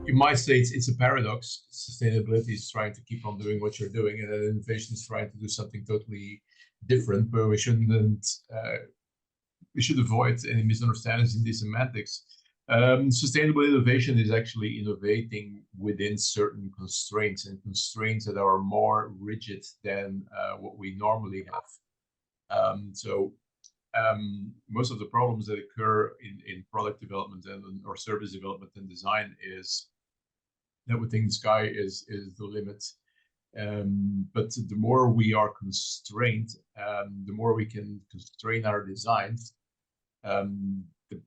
You might say it's a paradox. Sustainability is trying to keep on doing what you're doing, and then innovation is trying to do something totally different. But we shouldn't. We should avoid any misunderstandings in these semantics. Sustainable innovation is actually innovating within certain constraints, and constraints that are more rigid than what we normally have. Most of the problems that occur in product development or service development and design is that we think the sky is the limit. But the more we are constrained, the more we can constrain our designs, the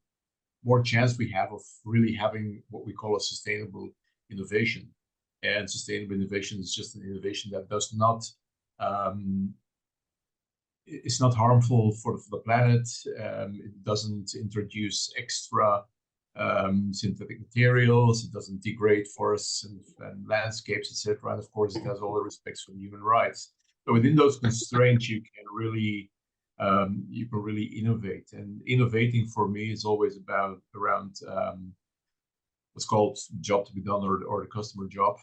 more chance we have of really having what we call a sustainable innovation. And sustainable innovation is just an innovation that does not, it's not harmful for the planet. It doesn't introduce extra synthetic materials. It doesn't degrade forests and landscapes, etc. And of course, it has all the respects for human rights. So within those constraints, you can really innovate. And innovating for me is always around what's called job to be done or the customer job.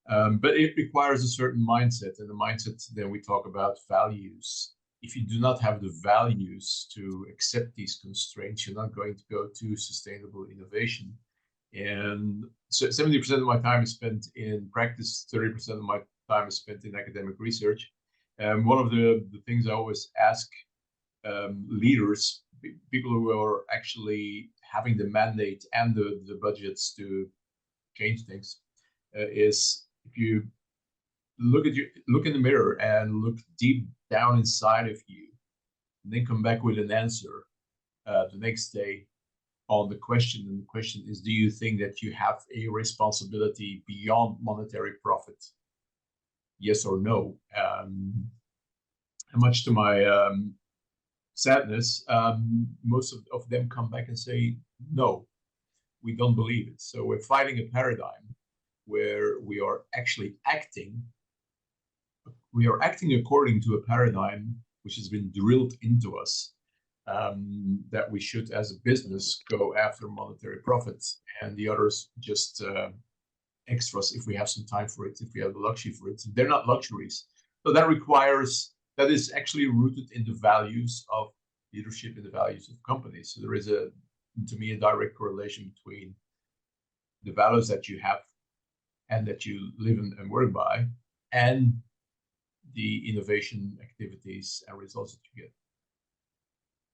But it requires a certain mindset, and the mindset then we talk about values. If you do not have the values to accept these constraints, you're not going to go to sustainable innovation. And so 70% of my time is spent in practice, 30% of my time is spent in academic research. And one of the things I always ask leaders, people who are actually having the mandate and the budgets to change things, is if you look in the mirror and look deep down inside of you, and then come back with an answer the next day on the question. And the question is, do you think that you have a responsibility beyond monetary profit? Yes or no? And much to my sadness, most of them come back and say, no, we don't believe it. So we're fighting a paradigm where we are actually acting. We are acting according to a paradigm which has been drilled into us, that we should, as a business, go after monetary profits, and the others just extras if we have some time for it, if we have the luxury for it. They're not luxuries. So that is actually rooted in the values of leadership and the values of companies. So there is to me, a direct correlation between the values that you have and that you live and work by, and the innovation activities and results that you get.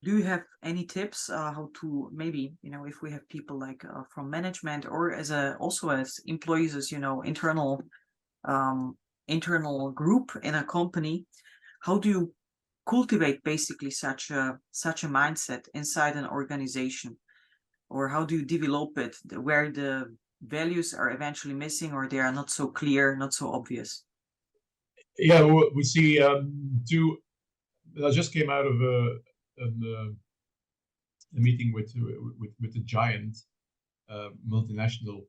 Do you have any tips how to maybe, if we have people like from management or also as employees, as internal group in a company, how do you cultivate basically such a mindset inside an organization, or how do you develop it where the values are eventually missing or they are not so clear, not so obvious? Yeah, we see I just came out of a meeting with the giant multinational.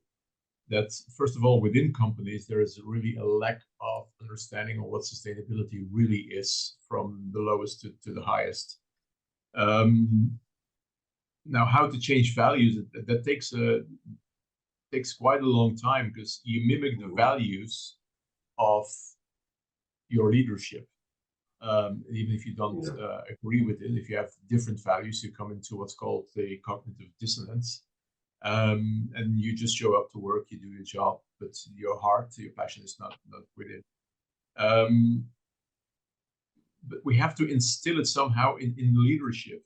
That first of all, within companies, there is really a lack of understanding of what sustainability really is, from the lowest to the highest. Now, how to change values, that takes quite a long time, because you mimic the values of your leadership. Even if you don't agree with it, if you have different values, you come into what's called the cognitive dissonance. And you just show up to work, you do your job, but your heart, your passion is not with it. But we have to instill it somehow in leadership.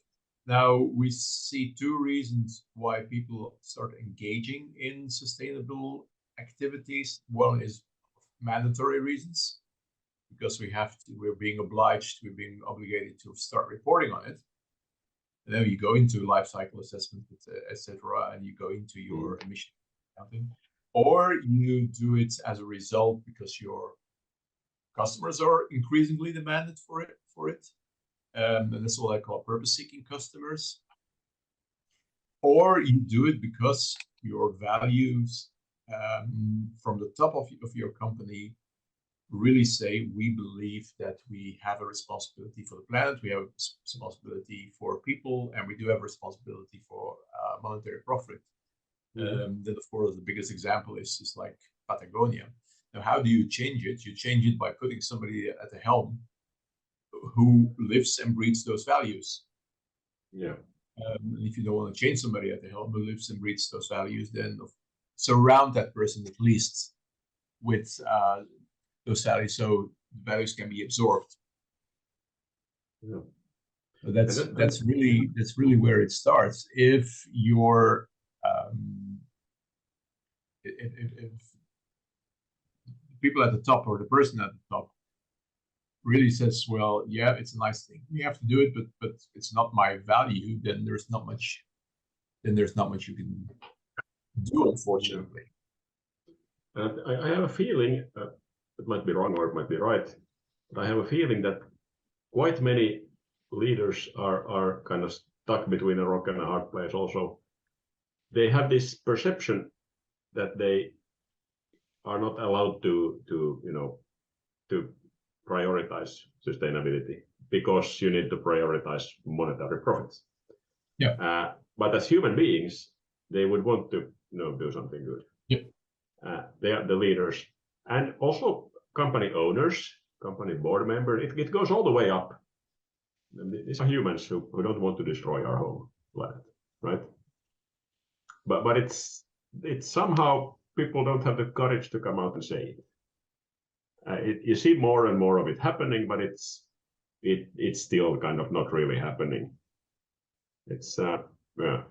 Now, we see two reasons why people start engaging in sustainable activities. One is mandatory reasons, because we're being obliged, we're being obligated to start reporting on it. And then you go into life cycle assessment, etc., and you go into your emission accounting, or you do it as a result because your customers are increasingly demanded for it. And that's what I call purpose-seeking customers. Or you do it because your values from the top of your company really say we believe that we have a responsibility for the planet, we have a responsibility for people, and we do have a responsibility for monetary profit. Then of course the biggest example is like Patagonia. Now, how do you change it? You change it by putting somebody at the helm who lives and breathes those values. Yeah. If you don't want to change somebody at the helm who lives and breathes those values, then surround that person at least with those values, so the values can be absorbed. Yeah. So that's really where it starts. If you're if people at the top, or the person at the top, really says, well, yeah, it's a nice thing, we have to do it, but it's not my value, then there's not much you can do, unfortunately. I have a feeling, it might be wrong or it might be right, but I have a feeling that quite many leaders are kind of stuck between a rock and a hard place also. They have this perception that they are not allowed to prioritize sustainability because you need to prioritize monetary profits. Yeah. But as human beings, they would want to do something good. Yeah. They are the leaders, and also company owners, company board members. It goes all the way up. These are humans who don't want to destroy our home planet, right? But it's somehow people don't have the courage to come out and say it. You see more and more of it happening, but it's still kind of not really happening. It's yeah.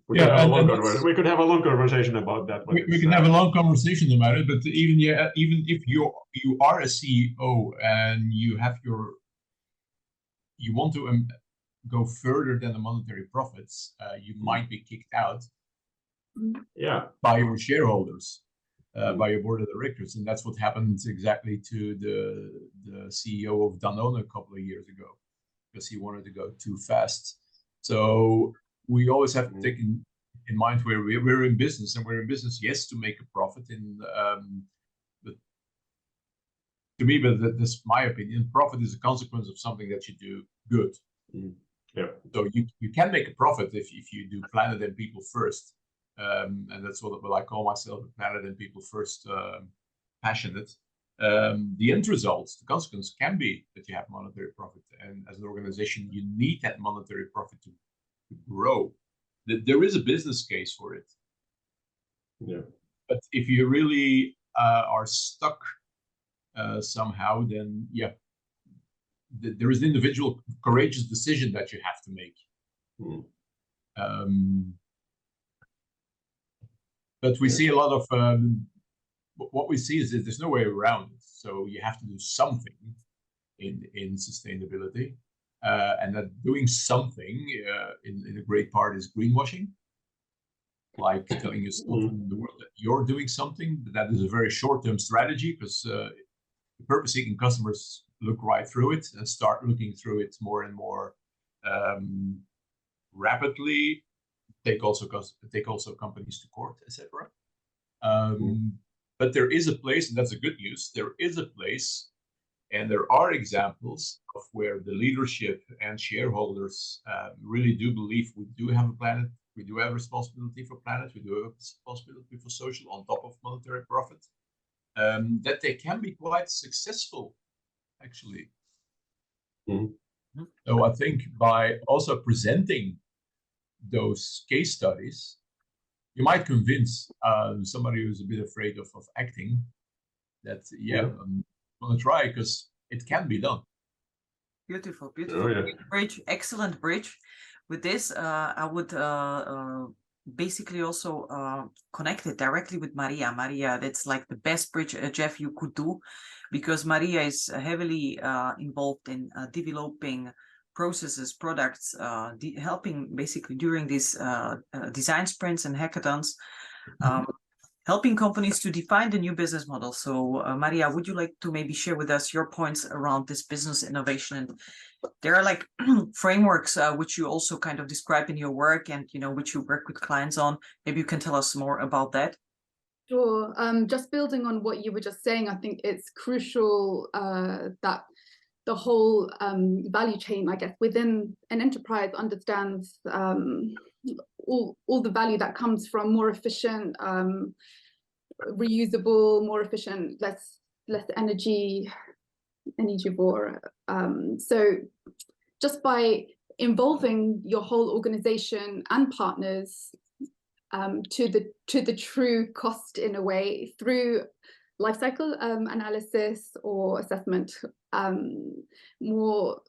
We could have a long conversation about that. We can have a long conversation about it, but even if you are a CEO and you want to go further than the monetary profits, you might be kicked out. Yeah. By your shareholders, by your board of directors, and that's what happened exactly to the CEO of Danone a couple of years ago, because he wanted to go too fast. So we always have to take in mind where we're in business, and we're in business, yes, to make a profit. But to me, but that's my opinion, profit is a consequence of something that you do good. Yeah. So you can make a profit if you do planet and people first. And that's what I call myself, a planet and people first passionate. The end result, the consequence can be that you have monetary profit. And as an organization, you need that monetary profit to grow. There is a business case for it. Yeah. But if you really are stuck somehow, then yeah, there is an individual courageous decision that you have to make. But we see a lot of what we see is that there's no way around it. So you have to do something in sustainability, and that doing something in a great part is greenwashing, like telling yourself in the world that you're doing something. That is a very short-term strategy, because purpose-seeking customers look right through it and start looking through it more and more rapidly. Take also companies to court, etc. But there is a place, and that's a good news. There is a place, and there are examples of where the leadership and shareholders really do believe we do have a planet, we do have a responsibility for planet, we do have a responsibility for social on top of monetary profit. That they can be quite successful, actually. So I think by also presenting those case studies, you might convince somebody who's a bit afraid of acting that, I'm going to try, because it can be done. Beautiful. Bridge, excellent bridge. With this, I would basically also connect it directly with Maria. Maria, that's like the best bridge, Jef, you could do, because Maria is heavily involved in developing processes, products, helping basically during these design sprints and hackathons, helping companies to define the new business model. So Maria, would you like to maybe share with us your points around this business innovation? And there are like frameworks which you also kind of describe in your work, and which you work with clients on. Maybe you can tell us more about that. Sure. Just building on what you were just saying, I think it's crucial that the whole value chain, I guess, within an enterprise understands all the value that comes from more efficient, reusable, more efficient, less energy-poor. So just by involving your whole organization and partners to the true cost, in a way, through life cycle analysis or assessment, more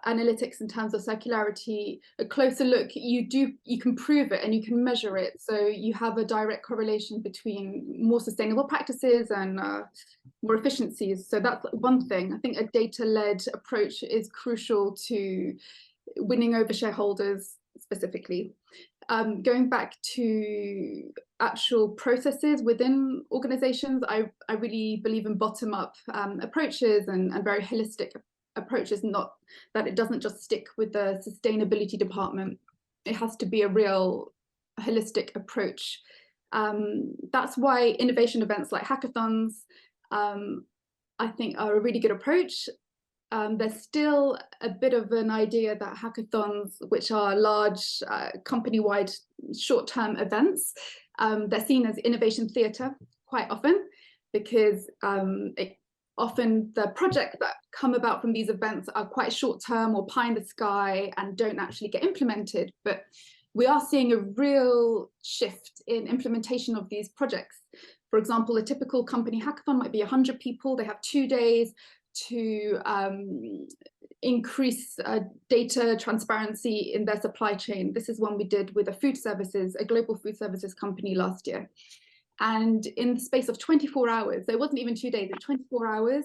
analytics in terms of circularity, a closer look, you can prove it and you can measure it. So you have a direct correlation between more sustainable practices and more efficiencies. So that's one thing. I think a data-led approach is crucial to winning over shareholders specifically. Going back to actual processes within organizations, I really believe in bottom-up approaches and very holistic approaches, not that it doesn't just stick with the sustainability department. It has to be a real holistic approach. That's why innovation events like hackathons, I think, are a really good approach. There's still a bit of an idea that hackathons, which are large company-wide short-term events, they're seen as innovation theatre quite often, because often the projects that come about from these events are quite short-term or pie in the sky and don't actually get implemented. But we are seeing a real shift in implementation of these projects. For example, a typical company hackathon might be 100 people. They have 2 days to increase data transparency in their supply chain. This is one we did with a global food services company last year. And in the space of 24 hours, so it wasn't even 2 days, it was 24 hours,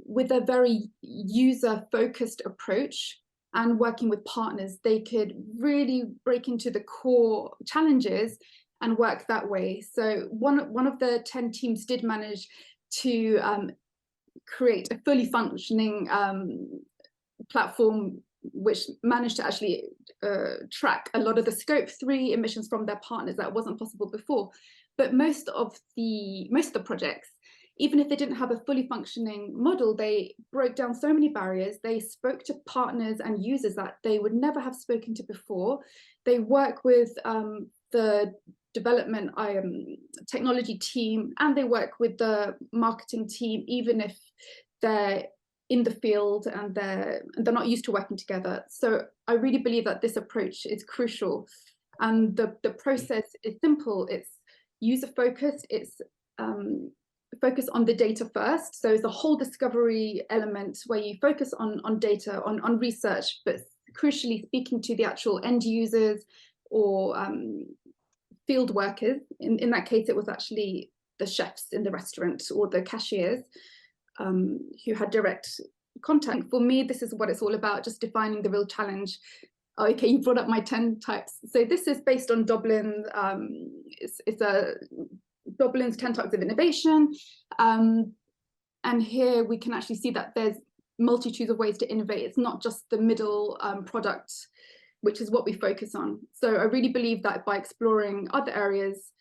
with a very user-focused approach and working with partners, they could really break into the core challenges and work that way. So one of the 10 teams did manage to create a fully functioning platform which managed to actually track a lot of the scope 3 emissions from their partners that wasn't possible before. But most of the projects, even if they didn't have a fully functioning model, they broke down so many barriers. They spoke to partners and users that they would never have spoken to before. They work with the development technology team, and they work with the marketing team, even if they're in the field and they're not used to working together. So I really believe that this approach is crucial, and the process is simple. It's user focused. It's focus on the data first. So it's a whole discovery element where you focus on data, on research, but crucially speaking to the actual end users or field workers. In that case, it was actually the chefs in the restaurant or the cashiers who had direct contact. For me, this is what it's all about, just defining the real challenge. Okay, you brought up my 10 types. So this is based on Dublin. It's Dublin's 10 types of innovation. And here we can actually see that there's multitudes of ways to innovate. It's not just the middle product, which is what we focus on. So I really believe that by exploring other areas,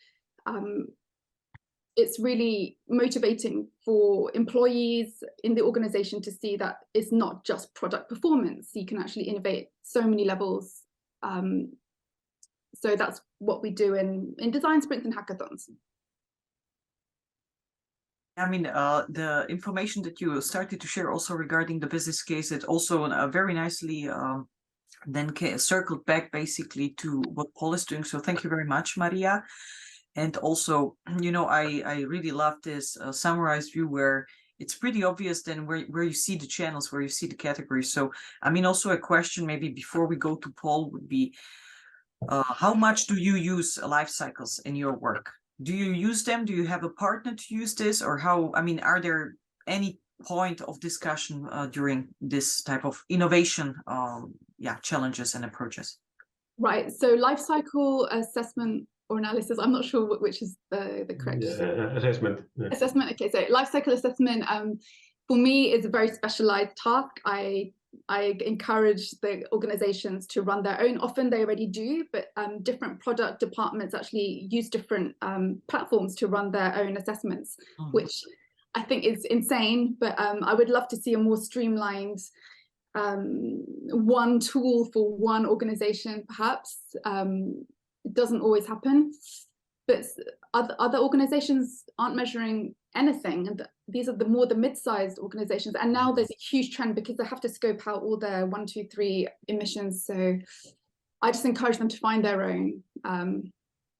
it's really motivating for employees in the organization to see that it's not just product performance. You can actually innovate so many levels. So that's what we do in design sprints and hackathons. I mean, the information that you started to share also regarding the business case, it also very nicely then circled back basically to what Poul is doing. So thank you very much, Maria. And also, you know, I really love this summarized view where it's pretty obvious then where you see the channels, where you see the categories. So, I mean, also a question maybe before we go to Poul would be, how much do you use life cycles in your work? Do you use them? Do you have a partner to use this? Or how, I mean, are there any point of discussion during this type of innovation challenges and approaches? Right, so life cycle assessment or analysis, I'm not sure which is the correct assessment. Yeah. Assessment. Okay, so life cycle assessment for me is a very specialized task. I I encourage the organizations to run their own. Often they already do, but different product departments actually use different platforms to run their own assessments, which I think is insane. But I would love to see a more streamlined one tool for one organization, perhaps. It doesn't always happen, but other organizations aren't measuring anything, and these are the mid-sized organizations, and now there's a huge trend because they have to scope out all their 1, 2, 3 emissions. So I just encourage them to find their own.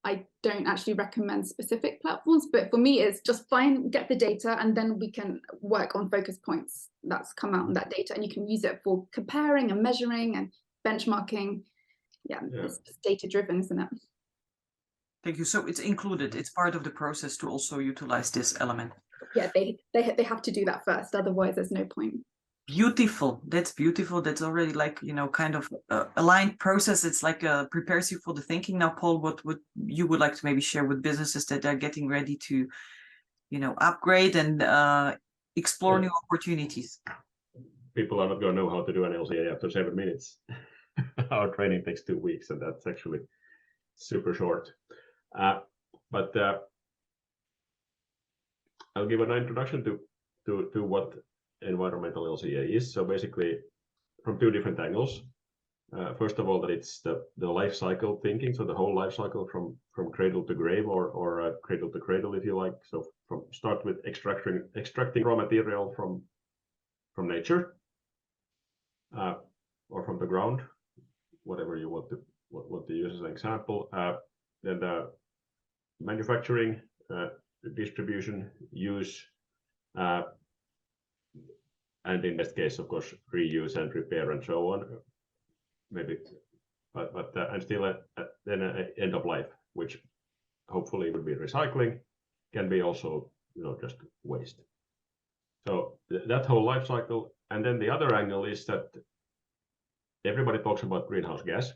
I don't actually recommend specific platforms, but for me it's just get the data, and then we can work on focus points that's come out on that data, and you can use it for comparing and measuring and benchmarking. Yeah. It's just data driven, isn't it? Thank you. So it's included. It's part of the process to also utilize this element. Yeah, they have to do that first. Otherwise, there's no point. Beautiful. That's beautiful. That's already like, kind of aligned process. It's like prepares you for the thinking. Now, Paul, what you would like to maybe share with businesses that are getting ready to, upgrade and explore new opportunities? People are not going to know how to do an LCA after 7 minutes. Our training takes 2 weeks, and that's actually super short. But I'll give an introduction to what environmental LCA is. So basically, from 2 different angles. First of all, that it's the life cycle thinking, so the whole life cycle from cradle to grave, or cradle to cradle, if you like. So start with extracting raw material from nature, or from the ground, whatever you want to use as an example. Then the manufacturing, distribution, use, and in this case, of course, reuse and repair and so on. Maybe, but and still then end of life, which hopefully will be recycling, can be also just waste. So that whole life cycle. And then the other angle is that everybody talks about greenhouse gas.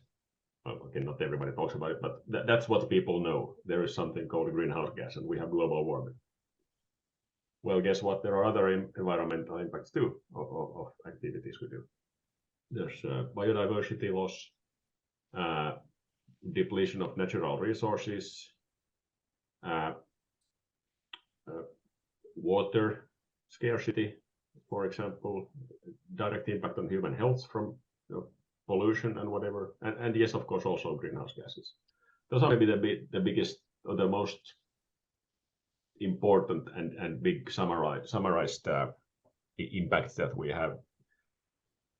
Well, okay, not everybody talks about it, but that's what people know. There is something called greenhouse gas, and we have global warming. Well, guess what? There are other environmental impacts too of activities we do. There's biodiversity loss, depletion of natural resources, water scarcity, for example, direct impact on human health from pollution and whatever, and yes, of course, also greenhouse gases. Those are maybe the biggest or the most important and big summarized impacts that we have.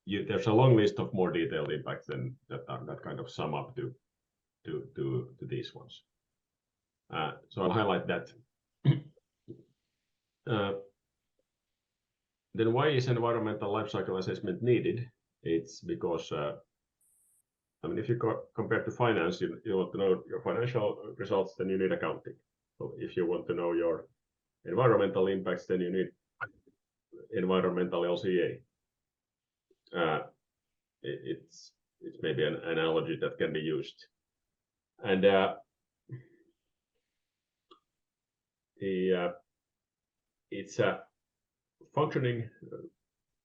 There's a long list of more detailed impacts that kind of sum up to these ones. So I'll highlight that. Then why is environmental life cycle assessment needed? It's because, if you compare to finance, you want to know your financial results, then you need accounting. So if you want to know your environmental impacts, then you need environmental LCA. It's maybe an analogy that can be used. And it's a functioning,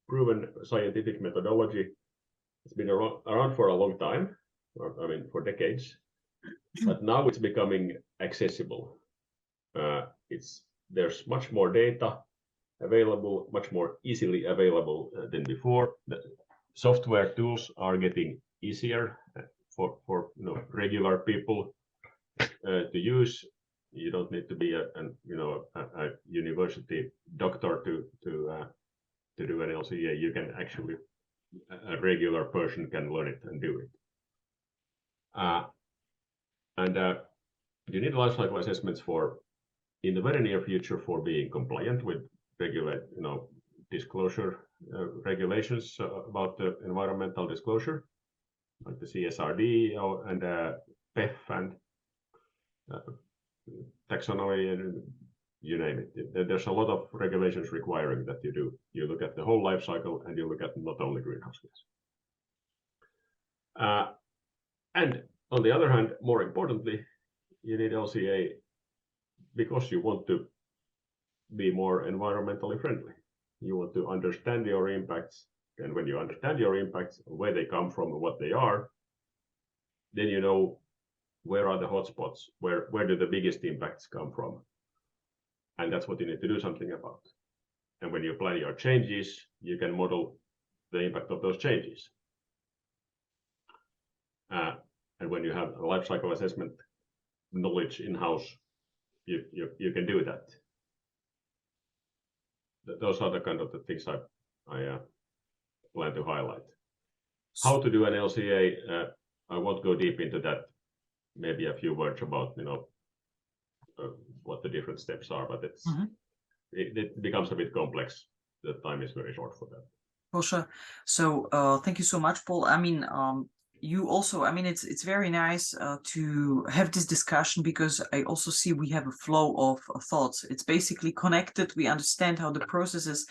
proven scientific methodology. It's been around for a long time, for decades, but now it's becoming accessible. There's much more data available, much more easily available than before. The software tools are getting easier for regular people to use. You don't need to be a university doctor to do an LCA. You can actually, a regular person can learn it and do it. And you need life cycle assessments in the very near future for being compliant with regular, disclosure regulations about the environmental disclosure, like the CSRD and PEF and taxonomy, and you name it. There's a lot of regulations requiring that you look at the whole life cycle, and you look at not only greenhouse gas. And on the other hand, more importantly, you need LCA because you want to be more environmentally friendly. You want to understand your impacts And when you understand your impacts, where they come from and what they are, then you know where are the hotspots, where do the biggest impacts come from. And that's what you need to do something about. And when you plan your changes, you can model the impact of those changes. And when you have a life cycle assessment knowledge in-house, you can do that. Those are the kind of the things I plan to highlight. How to do an LCA, I won't go deep into that. Maybe a few words about what the different steps are, but it becomes a bit complex. The time is very short for that. For sure. So thank you so much, Paul. I mean, you also, I mean, it's very nice to have this discussion, because I also see we have a flow of thoughts. It's basically connected. We understand how the process is.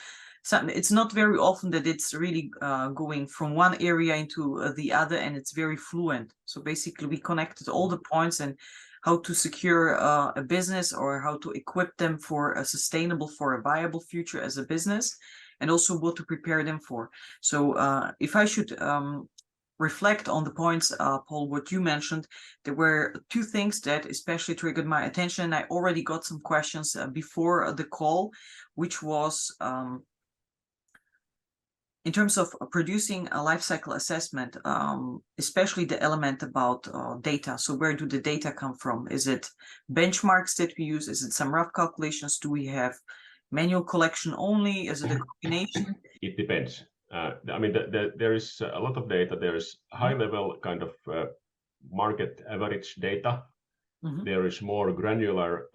It's not very often that it's really going from one area into the other, and it's very fluent. So basically we connected all the points and how to secure a business, or how to equip them for a sustainable, for a viable future as a business, and also what to prepare them for. So if I should reflect on the points, Paul, what you mentioned, there were two things that especially triggered my attention. I already got some questions before the call, which was in terms of producing a life cycle assessment, especially the element about data. So where do the data come from? Is it benchmarks that we use? Is it some rough calculations? Do we have manual collection only? Is it a combination? It depends. I mean, there is a lot of data. There is high-level kind of market average data. There is more granular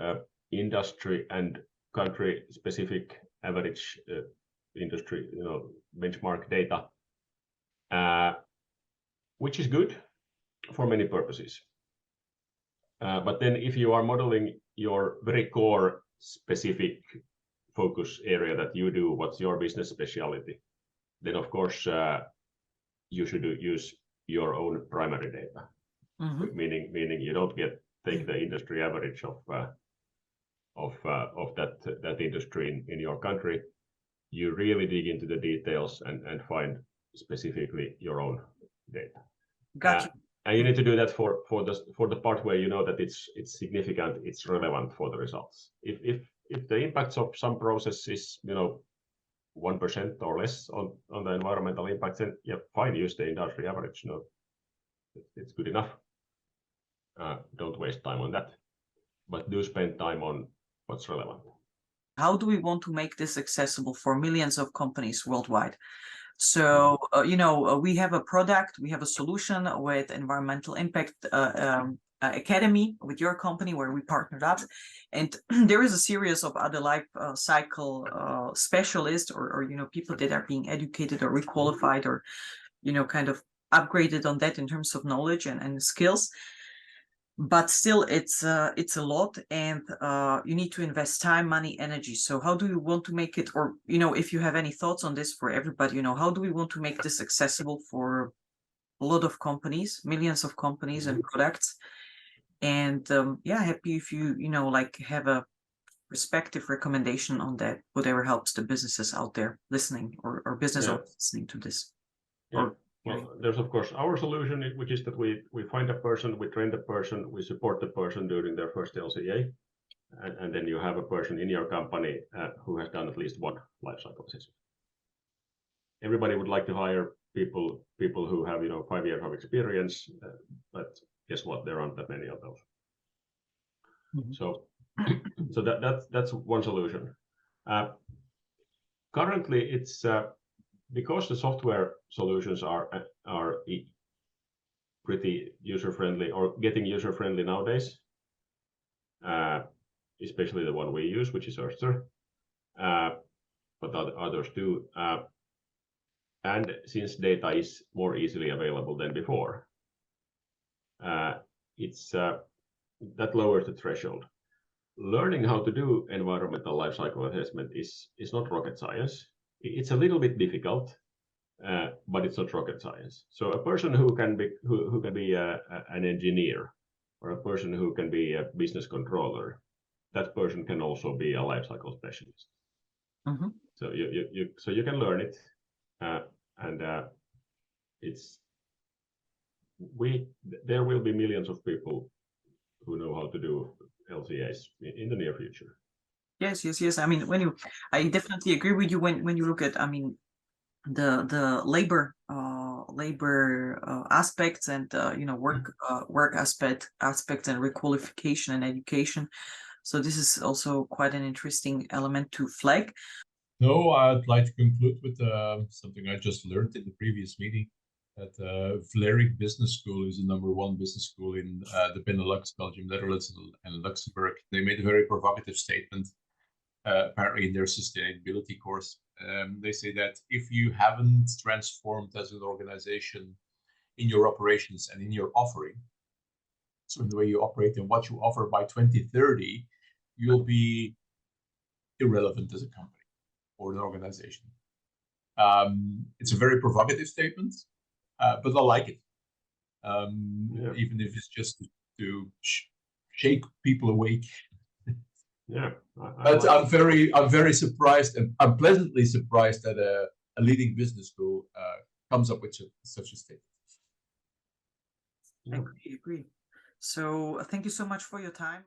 industry and country-specific average industry, benchmark data, which is good for many purposes. But then, if you are modeling your very core specific focus area that you do, what's your business specialty, then of course you should use your own primary data. Meaning you don't take the industry average of that industry in your country. You really dig into the details and find specifically your own data. Gotcha. And you need to do that for the part where you know that it's significant, it's relevant for the results. If the impacts of some process is 1% or less on the environmental impacts, then yeah, fine, use the industry average. It's good enough. Don't waste time on that, but do spend time on what's relevant. How do we want to make this accessible for millions of companies worldwide? So, we have a product, we have a solution with Environmental Impact Academy, with your company, where we partnered up. And there is a series of other life cycle specialists or people that are being educated or requalified or, kind of upgraded on that in terms of knowledge and skills. But still, it's a lot, and you need to invest time, money, energy. So how do you want to make it, or if you have any thoughts on this for everybody, how do we want to make this accessible for a lot of companies, millions of companies and products? And happy if you have a perspective recommendation on that, whatever helps the businesses out there listening or business owners listening to this. Yeah. Well, there's of course our solution, which is that we find a person, we train the person, we support the person during their first LCA, and then you have a person in your company who has done at least one life cycle assessment. Everybody would like to hire people who have 5 years of experience, but guess what? There aren't that many of those. So that's one solution. Currently, it's because the software solutions are pretty user-friendly, or getting user-friendly nowadays, especially the one we use, which is Oyster, but others too. And since data is more easily available than before, it's that lowers the threshold. Learning how to do environmental life cycle assessment is not rocket science. It's a little bit difficult, but it's not rocket science. So a person who can be an engineer, or a person who can be a business controller, that person can also be a life cycle specialist. So you can learn it. and there will be millions of people who know how to do LCAs in the near future. Yes. I mean, I definitely agree with you when you look at, I mean, the labor aspects and work aspects and requalification and education. So this is also quite an interesting element to flag. No, I'd like to conclude with something I just learned in the previous meeting, that Vlerick Business School is the #1 business school in the Benelux, Belgium, Netherlands, and Luxembourg. They made a very provocative statement, apparently in their sustainability course. They say that if you haven't transformed as an organization in your operations and in your offering, so in the way you operate and what you offer by 2030, you'll be irrelevant as a company or an organization. It's a very provocative statement, but I like it. Even if it's just to shake people awake. Yeah, but I'm very surprised, and I'm pleasantly surprised that a leading business school comes up with such a statement. I agree. So thank you so much for your time.